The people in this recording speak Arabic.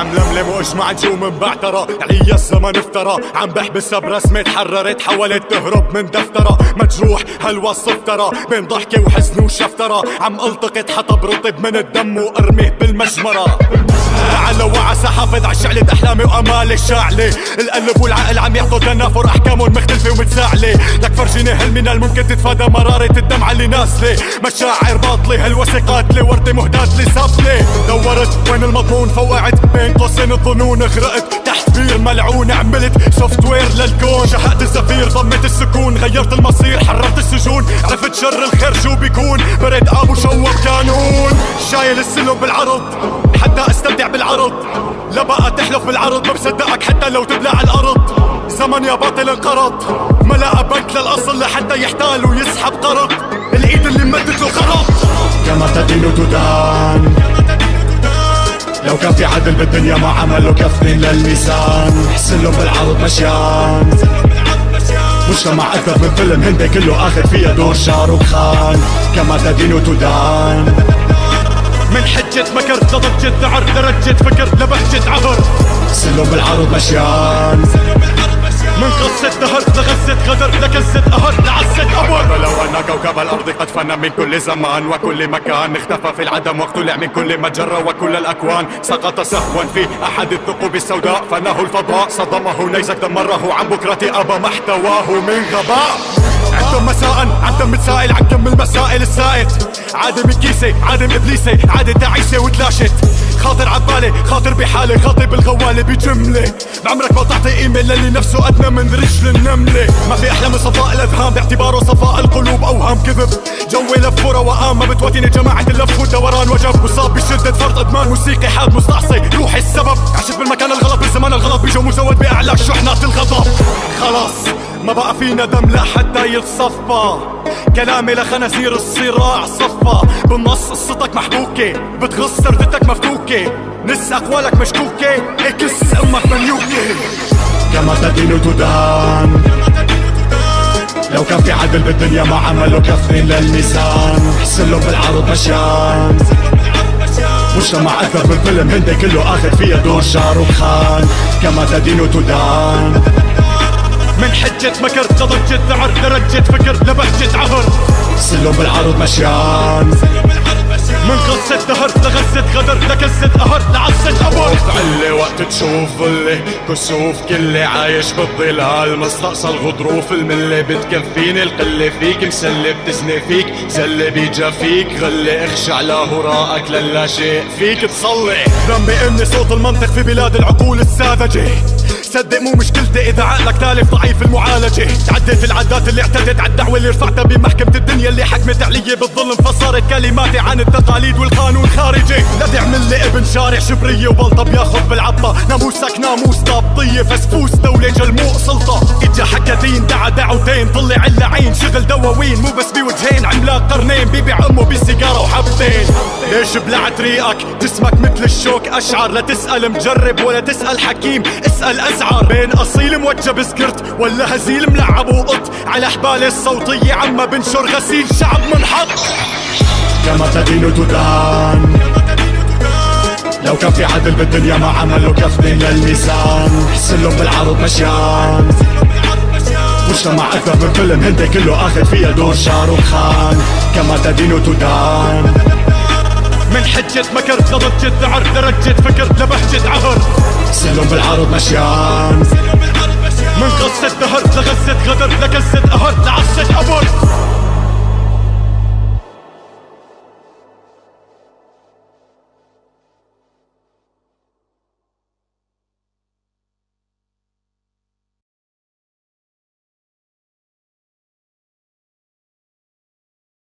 عم لملم واجمع نجوم مبعترة علي الزمن افترى عم بحبسها برسمة تحررت حاولت تهرب من دفترة مجروح هالوصف ترى بين ضحكة وحزن وشفترة عم التقط حطب رطب من الدم وارميه بالمجمرة على وعسى حافظ عالشعلة احلامي وامالي الشاعلة القلب والعقل عم يعطوا تنافر احكامهم مختلفة ومتساعلة لك فرجيني هل من الممكن تتفادى مرارة الدمعة اللي نازلة مشاعر باطلة هالوثيقات لي وردة مهدات لي سافلة دورت وين المضمون فوقعت بين قوسين الظنون غرقت تحت بير ملعون عملت سوفت وير للكون شهقت الزفير ضمت السكون غيرت المصير حررت السجون عرفت شر الخير شو بيكون برد ابو شوب كانون شايل السلم بالعرض حتى استمتع بالعرض لا بقى تحلف بالعرض ما بصدقك حتى لو تبلع الارض زمن يا باطل انقرض ما لقى بنك للاصل لحتى يحتال ويسحب قرض الايد اللي مدت له خرط كما تدين تدان لو كان في عدل بالدنيا ما عملوا كفين للميزان حسلهم بالعرض مشيان مجتمع اكبر من فيلم هندي كله اخذ فيها دور شاروخ خان كما تدين تدان من حجة مكر لضجة ذعر لرجة فكر لبهجة عبر حسلهم بالعرض مشيان من قصة دهر لغزة غدر لكزة قهر لعزة قبر لو أن كوكب الأرض قد فنى من كل زمان وكل مكان اختفى في العدم واقتلع من كل مجرة وكل الأكوان سقط سهوا في أحد الثقوب السوداء فناه الفضاء صدمه نيزك دمره عن بكرة أبى ما احتواه من غباء عدتم مساء عدم متسائل عن كم المسائل السائد عادم كيسي عادم إبليسي عادة تعيسة وتلاشت خاطر عبالي خاطر بحالي خاطر بالغوالي بجملة بعمرك ما تعطي ايميل للي نفسه ادنى من رجل النملة ما في احلى من صفاء الاذهان باعتباره صفاء القلوب اوهام كذب جوي لف وروقان ما بتوديني جماعة اللف والدوران وجب وصاب بشدة فرط ادمان موسيقي حاد مستعصي روحي السبب عشت بالمكان الغلط بالزمان الغلط بيجو مزود باعلى شحنات الغضب خلاص ما بقى في ندم لحتى يتصفى كلامي لخنازير الصراع صفى بالنص قصتك محبوكة بتغص سردتك مفكوكة نس أقوالك مشكوكة اكس أمك منيوكة كما تدين تدان لو كان في عدل بالدنيا ما عملوا كفين للميزان حسلهم بالعرض مشيان مجتمع أكبر من فيلم هندي كله آخذ فيها دور شاروخ خان كما تدين تدان من حجة مكر لضجة ذعر لرجة فكر لبهجة عبر سلم بالعرض مشيان من قصة دهر لغزة غدر لكزة قهر لعزة قبر فعلي وقت تشوف اللي كسوف كلي عايش بالظلال مستقصى الغضروف الملي بتكفيني القلة فيك مسلي بتزني فيك زلي بيجا فيك غلي اخشع لهراءك للا شيء فيك تصلي ذنبي اني صوت المنطق في بلاد العقول الساذجة صدق مو مشكلتي اذا عقلك تالف ضعيف المعالجة تعديت العدات اللي اعتدت على الدعوة اللي رفعتها بمحكمة الدنيا اللي حكمت علي بالظلم فصارت كلماتي عن التقاليد والقانون خارجي لا تعمل لي ابن شارع شبرية وبلطة بياخذ بالعطة ناموسك ناموس ضابطية فسفوس دولة جلموع سلطة اجا حكى دين دعا دعوتين طلع اللعين شغل دواوين مو بس بوجهين عملاق قرنين بيبيع امه بسيجارة وحبتين ليش بلعت ريقك جسمك مثل الشوك اشعر لا تسأل مجرب ولا تسأل حكيم اسأل ازعر بين اصيل موجه بسكرت ولا هزيل ملعب وقط على حبالي الصوتية عما بنشر غسيل شعب منحط كما تدين تدان لو كان في عدل بالدنيا ما عملوا كفين للميزان حسلهم بالعرض مشيان مجتمع أكبر من فيلم هندي كله آخذ فيها دور شاروخ خان كما تدين تدان من حجة مكر لضجة ذعر لرجة فكر لبهجة عبر حسلهم بالعرض مشيان من قصة دهر لغزة غدر لكزة قهر لعزة قبر